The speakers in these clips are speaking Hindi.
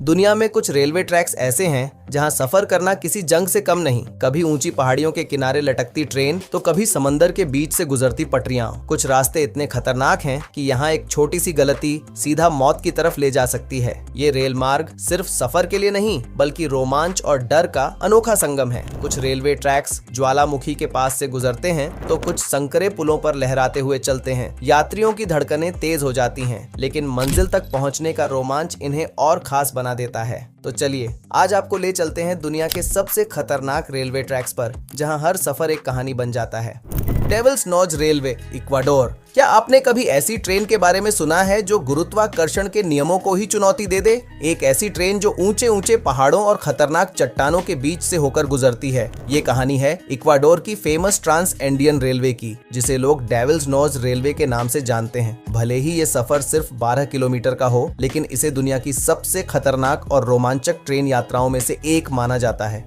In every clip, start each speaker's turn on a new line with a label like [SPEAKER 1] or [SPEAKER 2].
[SPEAKER 1] दुनिया में कुछ रेलवे ट्रैक्स ऐसे हैं जहां सफर करना किसी जंग से कम नहीं। कभी ऊंची पहाड़ियों के किनारे लटकती ट्रेन तो कभी समंदर के बीच से गुजरती पटरियां। कुछ रास्ते इतने खतरनाक हैं कि यहाँ एक छोटी सी गलती सीधा मौत की तरफ ले जा सकती है। ये रेल मार्ग सिर्फ सफर के लिए नहीं बल्कि रोमांच और डर का अनोखा संगम है। कुछ रेलवे ट्रैक्स ज्वालामुखी के पास से गुजरते हैं तो कुछ संकरे पुलों पर लहराते हुए चलते हैं। यात्रियों की धड़कनें तेज हो जाती हैं, लेकिन मंजिल तक पहुंचने का रोमांच इन्हें और खास बना देता है। तो चलिए आज आपको ले चलते हैं दुनिया के सबसे खतरनाक रेलवे ट्रैक्स पर, जहां हर सफर एक कहानी बन जाता है। Devil's Nose railway, Ecuador. क्या आपने कभी ऐसी ट्रेन के बारे में सुना है जो गुरुत्वाकर्षण के नियमों को ही चुनौती दे दे? एक ऐसी ट्रेन जो ऊंचे ऊंचे पहाड़ों और खतरनाक चट्टानों के बीच से होकर गुजरती है। ये कहानी है इक्वाडोर की फेमस ट्रांस एंडियन रेलवे की, जिसे लोग डेविल्स नॉज रेलवे के नाम से जानते हैं। भले ही ये सफर सिर्फ 12 किलोमीटर का हो, लेकिन इसे दुनिया की सबसे खतरनाक और रोमांचक ट्रेन यात्राओं में से एक माना जाता है।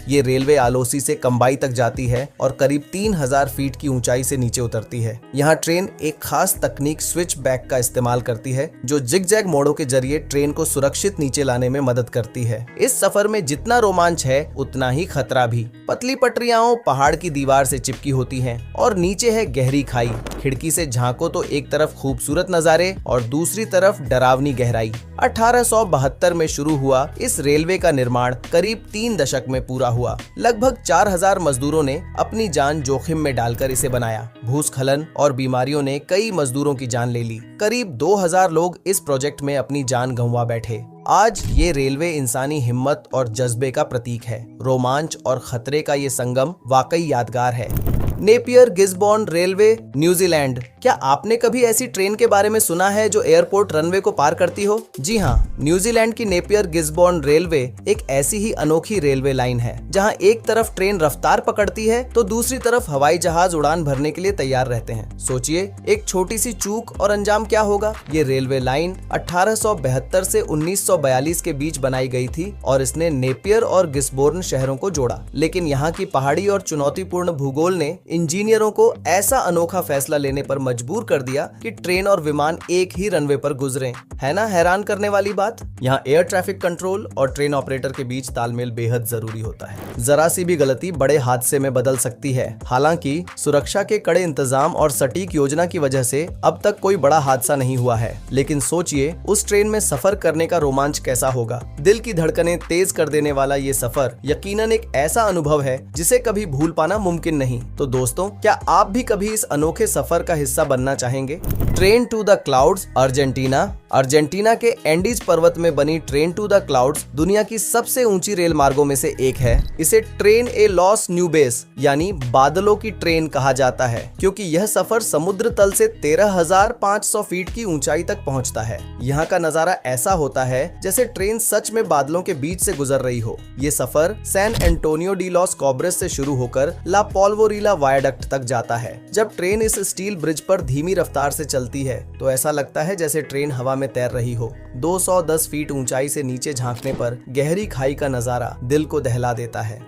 [SPEAKER 1] ये रेलवे आलोसी से कंबाई तक जाती है और करीब 3000 फीट की ऊंचाई से नीचे उतरती है। यहाँ ट्रेन एक खास तकनीक स्विच बैक का इस्तेमाल करती है, जो जिगजैग मोड़ों के जरिए ट्रेन को सुरक्षित नीचे लाने में मदद करती है। इस सफर में जितना रोमांच है उतना ही खतरा भी। पतली पटरियां पहाड़ की दीवार से चिपकी होती हैं और नीचे है गहरी खाई। खिड़की से झांको तो एक तरफ खूबसूरत नजारे और दूसरी तरफ डरावनी गहराई। 1872 में शुरू हुआ इस रेलवे का निर्माण करीब 3 दशक में पूरा हुआ। लगभग 4000 मजदूरों ने अपनी जान जोखिम में डालकर इसे बनाया। भूस्खलन और बीमारियों ने कई मजदूरों की जान ले ली। करीब 2000 लोग इस प्रोजेक्ट में अपनी जान गंवा बैठे। आज ये रेलवे इंसानी हिम्मत और जज्बे का प्रतीक है। रोमांच और खतरे का ये संगम वाकई यादगार है। Napier Gisborne railway, New Zealand. क्या आपने कभी ऐसी ट्रेन के बारे में सुना है जो एयरपोर्ट रनवे को पार करती हो? जी हाँ, न्यूजीलैंड की नेपियर गिसबॉर्न रेलवे एक ऐसी ही अनोखी रेलवे लाइन है, जहां एक तरफ ट्रेन रफ्तार पकड़ती है तो दूसरी तरफ हवाई जहाज उड़ान भरने के लिए तैयार रहते हैं। सोचिए, एक छोटी सी चूक और अंजाम क्या होगा। ये रेलवे लाइन 1872 से 1942 के बीच बनाई गई थी और इसने नेपियर और गिसबॉर्न शहरों को जोड़ा। लेकिन यहाँ की पहाड़ी और चुनौतीपूर्ण भूगोल ने इंजीनियरों को ऐसा अनोखा फैसला लेने पर मजबूर कर दिया कि ट्रेन और विमान एक ही रनवे पर गुजरे। है ना हैरान करने वाली बात? यहाँ एयर ट्रैफिक कंट्रोल और ट्रेन ऑपरेटर के बीच तालमेल बेहद जरूरी होता है। जरा सी भी गलती बड़े हादसे में बदल सकती है। हालांकि सुरक्षा के कड़े इंतजाम और सटीक योजना की वजह से अब तक कोई बड़ा हादसा नहीं हुआ है। लेकिन सोचिए, उस ट्रेन में सफर करने का रोमांच कैसा होगा। दिल की धड़कनें तेज कर देने वाला ये सफर यकीनन एक ऐसा अनुभव है जिसे कभी भूल पाना मुमकिन नहीं। तो दोस्तों, क्या आप भी कभी इस अनोखे सफर का हिस्सा बनना चाहेंगे? Train to the clouds, Argentina. Argentina के एंडीज पर्वत में बनी ट्रेन टू द क्लाउड्स दुनिया की सबसे ऊंची रेल मार्गों में से एक है। इसे ट्रेन ए लॉस न्यूबेस यानी बादलों की ट्रेन कहा जाता है, क्योंकि यह सफर समुद्र तल से 13,500 फीट की ऊंचाई तक पहुंचता है। यहाँ का नजारा ऐसा होता है जैसे ट्रेन सच में बादलों के बीच से गुजर रही हो। ये सफर सैन एंटोनियो डी लॉस कॉब्रेस से शुरू होकर ला पोल्वोरीला वायडक्ट तक जाता है। जब ट्रेन इस स्टील ब्रिज पर धीमी रफ्तार से चलती है तो ऐसा लगता है जैसे ट्रेन हवा में तैर रही हो। 210 फीट ऊंचाई से नीचे झांकने पर गहरी खाई का नजारा दिल को दहला देता है।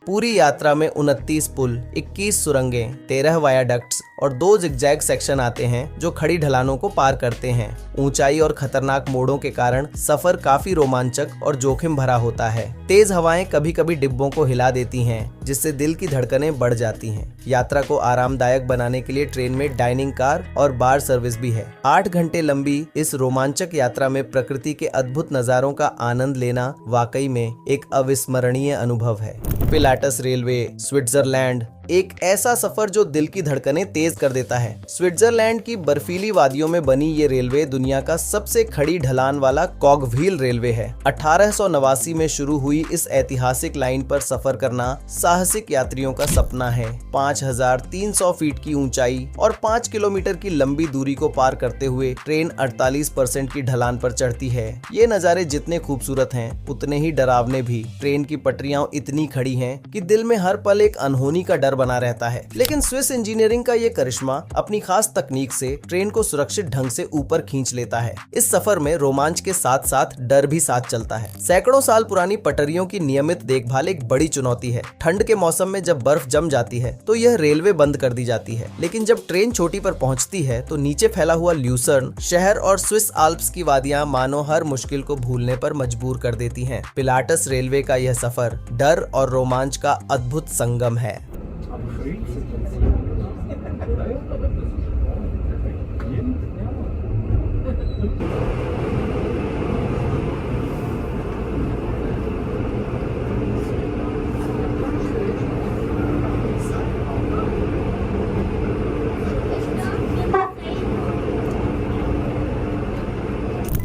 [SPEAKER 1] पूरी यात्रा में 29 पुल, 21 सुरंगें, 13 वायाडक्ट्स और 2 जिगजैग सेक्शन आते हैं जो खड़ी ढलानों को पार करते हैं। ऊंचाई और खतरनाक मोड़ों के कारण सफर काफी रोमांचक और जोखिम भरा होता है। तेज हवाएं कभी कभी डिब्बों को हिला देती हैं, जिससे दिल की धड़कनें बढ़ जाती हैं। यात्रा को आरामदायक बनाने के लिए ट्रेन में डाइनिंग कार और बार सर्विस भी है। 8 घंटे लंबी इस रोमांचक यात्रा में प्रकृति के अद्भुत नजारों का आनंद लेना वाकई में एक अविस्मरणीय अनुभव है। Pilatus railway, Switzerland. एक ऐसा सफर जो दिल की धड़कनें तेज कर देता है। स्विट्जरलैंड की बर्फीली वादियों में बनी ये रेलवे दुनिया का सबसे खड़ी ढलान वाला कॉगव्हील रेलवे है। 1889 में शुरू हुई इस ऐतिहासिक लाइन पर सफर करना साहसिक यात्रियों का सपना है। 5300 फीट की ऊंचाई और 5 किलोमीटर की लंबी दूरी को पार करते हुए ट्रेन 48% की ढलान पर चढ़ती है। ये नज़ारे जितने खूबसूरत हैं उतने ही डरावने भी। ट्रेन की पटरियां इतनी खड़ी हैं कि दिल में हर पल एक अनहोनी का डर बना रहता है। लेकिन स्विस इंजीनियरिंग का ये करिश्मा अपनी खास तकनीक से ट्रेन को सुरक्षित ढंग से ऊपर खींच लेता है। इस सफर में रोमांच के साथ साथ डर भी साथ चलता है। सैकड़ों साल पुरानी पटरियों की नियमित देखभाल एक बड़ी चुनौती है। ठंड के मौसम में जब बर्फ जम जाती है तो यह रेलवे बंद कर दी जाती है। लेकिन जब ट्रेन चोटी पर पहुंचती है तो नीचे फैला हुआ ल्यूसर्न शहर और स्विस आल्प्स की वादियां मानो हर मुश्किल को भूलने पर मजबूर कर देती हैं। पिलाटस रेलवे का यह सफर डर और रोमांच का अद्भुत संगम है।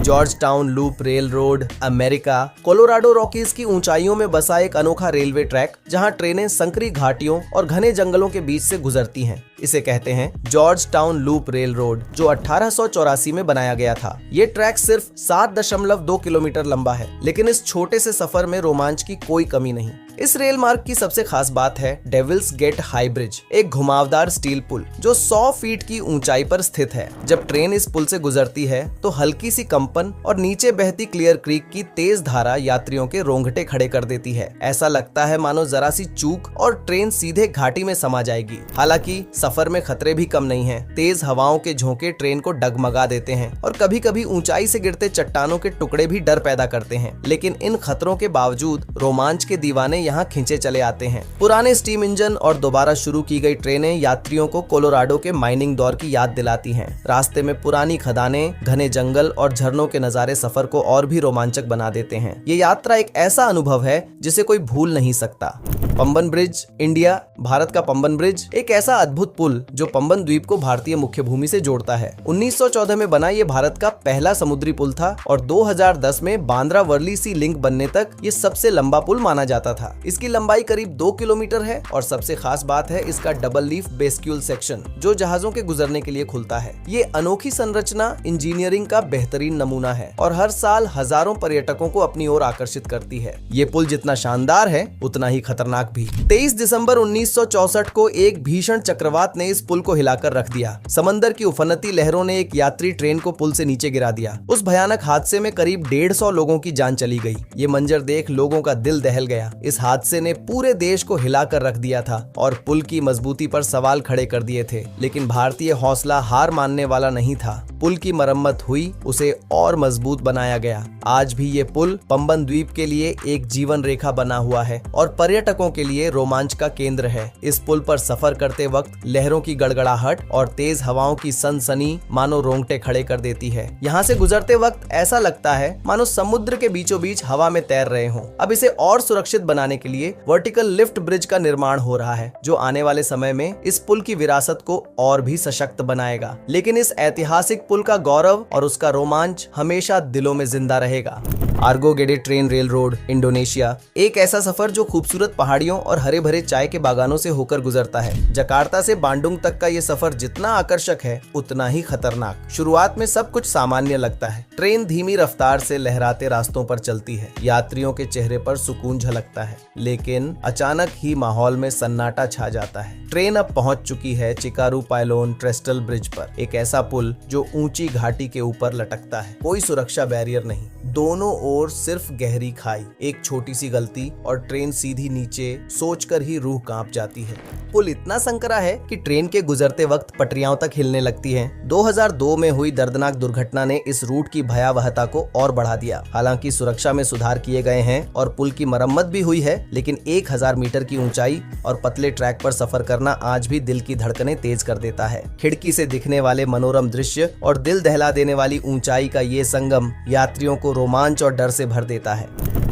[SPEAKER 1] George town loop rail road America Colorado Rockies की ऊंचाइयों में बसा एक अनोखा रेलवे ट्रैक जहां ट्रेनें संकरी घाटियों और घने जंगलों के बीच से गुजरती हैं। इसे कहते हैं George town loop rail road, जो 1884 में बनाया गया था। ये ट्रैक सिर्फ 7.2 किलोमीटर लंबा है, लेकिन इस छोटे से सफर में रोमांच की कोई कमी नहीं। इस रेल मार्ग की सबसे खास बात है डेविल्स गेट हाई ब्रिज, एक घुमावदार स्टील पुल जो 100 फीट की ऊंचाई पर स्थित है। जब ट्रेन इस पुल से गुजरती है तो हल्की सी कंपन और नीचे बहती क्लियर क्रीक की तेज धारा यात्रियों के रोंगटे खड़े कर देती है। ऐसा लगता है मानो जरा सी चूक और ट्रेन सीधे घाटी में समा जाएगी। हालांकि सफर में खतरे भी कम नहीं हैं। तेज हवाओं के झोंके ट्रेन को डगमगा देते हैं और कभी कभी ऊंचाई से गिरते चट्टानों के टुकड़े भी डर पैदा करते हैं। लेकिन इन खतरों के बावजूद रोमांच के दीवाने यहाँ खींचे चले आते हैं। पुराने स्टीम इंजन और दोबारा शुरू की गई ट्रेनें यात्रियों को कोलोराडो के माइनिंग दौर की याद दिलाती हैं। रास्ते में पुरानी खदानें, घने जंगल और झरनों के नजारे सफर को और भी रोमांचक बना देते हैं। ये यात्रा एक ऐसा अनुभव है जिसे कोई भूल नहीं सकता। पंबन ब्रिज इंडिया, भारत का पंबन ब्रिज एक ऐसा अद्भुत पुल जो पंबन द्वीप को भारतीय मुख्य भूमि से जोड़ता है। 1914 में बना ये भारत का पहला समुद्री पुल था और 2010 में बांद्रा वर्ली सी लिंक बनने तक ये सबसे लंबा पुल माना जाता था। इसकी लंबाई करीब 2 किलोमीटर है और सबसे खास बात है इसका डबल लीफ बेस्क्यूल सेक्शन, जो जहाजों के गुजरने के लिए खुलता है। ये अनोखी संरचना इंजीनियरिंग का बेहतरीन नमूना है और हर साल हजारों पर्यटकों को अपनी ओर आकर्षित करती है। ये पुल जितना शानदार है उतना ही खतरनाक भी। 23 दिसंबर 1964 को एक भीषण चक्रवात ने इस पुल को हिलाकर रख दिया। समंदर की उफनती लहरों ने एक यात्री ट्रेन को पुल से नीचे गिरा दिया। उस भयानक हादसे में करीब 150 लोगों की जान चली गई। ये मंजर देख लोगों का दिल दहल गया। इस हादसे ने पूरे देश को हिलाकर रख दिया था और पुल की मजबूती पर सवाल खड़े कर दिए थे। लेकिन भारतीय हौसला हार मानने वाला नहीं था। पुल की मरम्मत हुई, उसे और मजबूत बनाया गया। आज भी ये पुल पंबन द्वीप के लिए एक जीवन रेखा बना हुआ है और पर्यटकों के लिए रोमांच का केंद्र है। इस पुल पर सफर करते वक्त लहरों की गड़गड़ाहट और तेज हवाओं की सनसनी मानो रोंगटे खड़े कर देती है। यहाँ से गुजरते वक्त ऐसा लगता है मानो समुद्र के बीचों बीच हवा में तैर रहे हों। अब इसे और सुरक्षित बनाने के लिए वर्टिकल लिफ्ट ब्रिज का निर्माण हो रहा है, जो आने वाले समय में इस पुल की विरासत को और भी सशक्त बनाएगा। लेकिन इस ऐतिहासिक पुल का गौरव और उसका रोमांच हमेशा दिलों में जिंदा रहेगा। Ergo Gede train rail road Indonesia, एक ऐसा सफर जो खूबसूरत पहाड़ियों और हरे भरे चाय के बागानों से होकर गुजरता है। जकार्ता से बांडुंग तक का ये सफर जितना आकर्षक है उतना ही खतरनाक। शुरुआत में सब कुछ सामान्य लगता है। ट्रेन धीमी रफ्तार से लहराते रास्तों पर चलती है। यात्रियों के चेहरे पर सुकून झलकता है, लेकिन अचानक ही माहौल में सन्नाटा छा जाता है। ट्रेन अब पहुंच चुकी है चिकारू पायलोन ट्रेस्टल ब्रिज पर, एक ऐसा पुल जो ऊंची घाटी के ऊपर लटकता है। कोई सुरक्षा बैरियर नहीं, दोनों ओर सिर्फ गहरी खाई। एक छोटी सी गलती और ट्रेन सीधी नीचे, सोचकर ही रूह कांप जाती है। पुल इतना संकरा है कि ट्रेन के गुजरते वक्त पटरियां तक हिलने लगती हैं। 2002 में हुई दर्दनाक दुर्घटना ने इस रूट की भयावहता को और बढ़ा दिया। हालांकि सुरक्षा में सुधार किए गए हैं और पुल की मरम्मत भी हुई है, लेकिन 1000 मीटर की ऊंचाई और पतले ट्रैक पर सफर करना आज भी दिल की धड़कनें तेज कर देता है। खिड़की से दिखने वाले मनोरम दृश्य और दिल दहला देने वाली ऊंचाई का ये संगम यात्रियों को रोमांच और डर से भर देता है।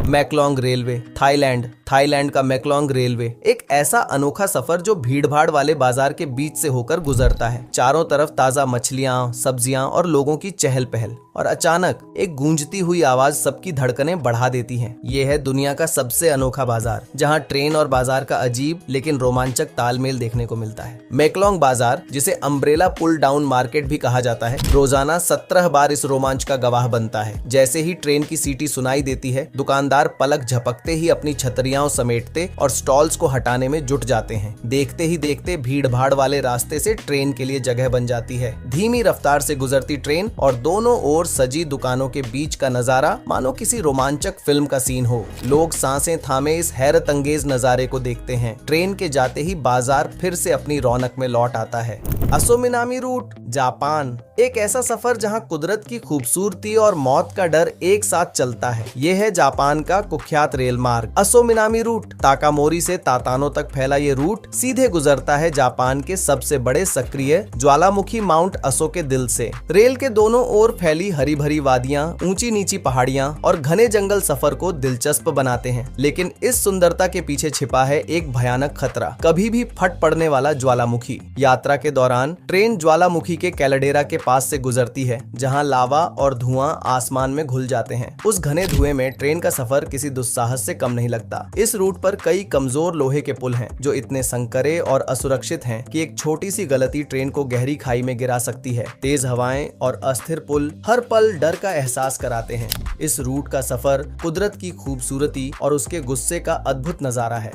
[SPEAKER 1] मैकलोंग रेलवे थाईलैंड, थाईलैंड का मैकलोंग रेलवे एक ऐसा अनोखा सफर जो भीड़भाड़ वाले बाजार के बीच से होकर गुजरता है। चारों तरफ ताजा मछलियां, सब्जियां और लोगों की चहल पहल, और अचानक एक गूंजती हुई आवाज सबकी धड़कनें बढ़ा देती है। ये है दुनिया का सबसे अनोखा बाजार, जहाँ ट्रेन और बाजार का अजीब लेकिन रोमांचक तालमेल देखने को मिलता है। मैकलोंग बाजार, जिसे अम्ब्रेला पुल डाउन मार्केट भी कहा जाता है, रोजाना 17 बार इस रोमांच का गवाह बनता है। जैसे ही ट्रेन की सीटी सुनाई देती है, दुकानदार पलक झपकते ही अपनी छतरियां समेटते और स्टॉल्स को हटाने में जुट जाते हैं। देखते ही देखते भीड़ भाड़ वाले रास्ते से ट्रेन के लिए जगह बन जाती है। धीमी रफ्तार से गुजरती ट्रेन और दोनों ओर सजी दुकानों के बीच का नजारा मानो किसी रोमांचक फिल्म का सीन हो। लोग सांसें थामे इस हैरत अंगेज नजारे को देखते हैं। ट्रेन के जाते ही बाजार फिर से अपनी रौनक में लौट आता है। असो मिनामी रूट, जापान, एक ऐसा सफर जहां कुदरत की खूबसूरती और मौत का डर एक साथ चलता है। यह है जापान का कुख्यात रेल मार्ग असो मिनामी रूट। ताकामोरी से तातानो तक फैला ये रूट सीधे गुजरता है जापान के सबसे बड़े सक्रिय ज्वालामुखी माउंट असो के दिल से। रेल के दोनों ओर फैली हरी भरी वादियां, ऊंची नीची पहाड़ियां और घने जंगल सफर को दिलचस्प बनाते हैं। लेकिन इस सुंदरता के पीछे छिपा है एक भयानक खतरा, कभी भी फट पड़ने वाला ज्वालामुखी। यात्रा के दौरान ट्रेन ज्वालामुखी के कैलडेरा के पास से गुजरती है, जहां लावा और धुआं आसमान में घुल जाते हैं। उस घने धुएं में ट्रेन का सफर किसी दुस्साहस से कम नहीं लगता। इस रूट पर कई कमजोर लोहे के पुल हैं, जो इतने संकरे और असुरक्षित हैं कि एक छोटी सी गलती ट्रेन को गहरी खाई में गिरा सकती है। तेज हवाएं और अस्थिर पुल हर पल डर का एहसास कराते हैं। इस रूट का सफर कुदरत की खूबसूरती और उसके गुस्से का अद्भुत नजारा है।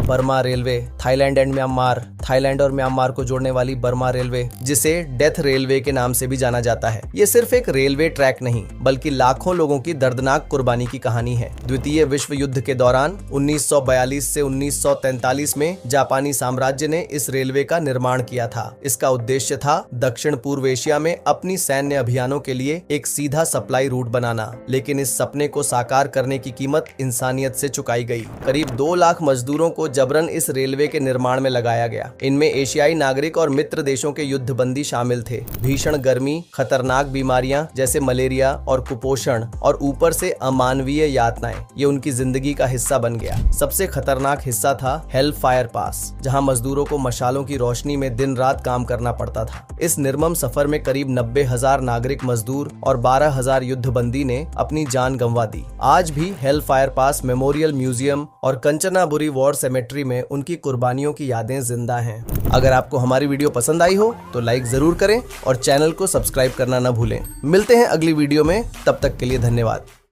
[SPEAKER 1] Burma railway, Thailand and Myanmar, Thailand और म्यांमार को जोड़ने वाली बर्मा रेलवे, जिसे डेथ रेलवे के नाम से भी जाना जाता है, ये सिर्फ एक रेलवे ट्रैक नहीं बल्कि लाखों लोगों की दर्दनाक कुर्बानी की कहानी है। द्वितीय विश्व युद्ध के दौरान 1942 से 1943 में जापानी साम्राज्य ने इस रेलवे का निर्माण किया था। इसका उद्देश्य था दक्षिण पूर्व एशिया में अपनी सैन्य अभियानों के लिए एक सीधा सप्लाई रूट बनाना। लेकिन इस सपने को साकार करने की कीमत इंसानियत से चुकाई गई। करीब 2 लाख मजदूरों को जबरन इस रेलवे के निर्माण में लगाया गया। इनमें एशियाई नागरिक और मित्र देशों के युद्धबंदी शामिल थे। भीषण गर्मी, खतरनाक बीमारियां जैसे मलेरिया और कुपोषण, और ऊपर से अमानवीय यातनाएं, ये उनकी जिंदगी का हिस्सा बन गया। सबसे खतरनाक हिस्सा था हेल फायर पास, जहां मजदूरों को मशालों की रोशनी में दिन रात काम करना पड़ता था। इस निर्मम सफर में करीब 90,000 नागरिक मजदूर और 12,000 युद्धबंदी ने अपनी जान गंवा दी। आज भी हेल फायर पास मेमोरियल म्यूजियम और कंचनाबुरी वॉर सेमेट्री में उनकी कुर्बानियों की यादें जिंदा हैं। अगर आपको हमारी वीडियो पसंद आई हो तो लाइक जरूर करें और चैनल को सब्सक्राइब करना न भूलें। मिलते हैं अगली वीडियो में, तब तक के लिए धन्यवाद।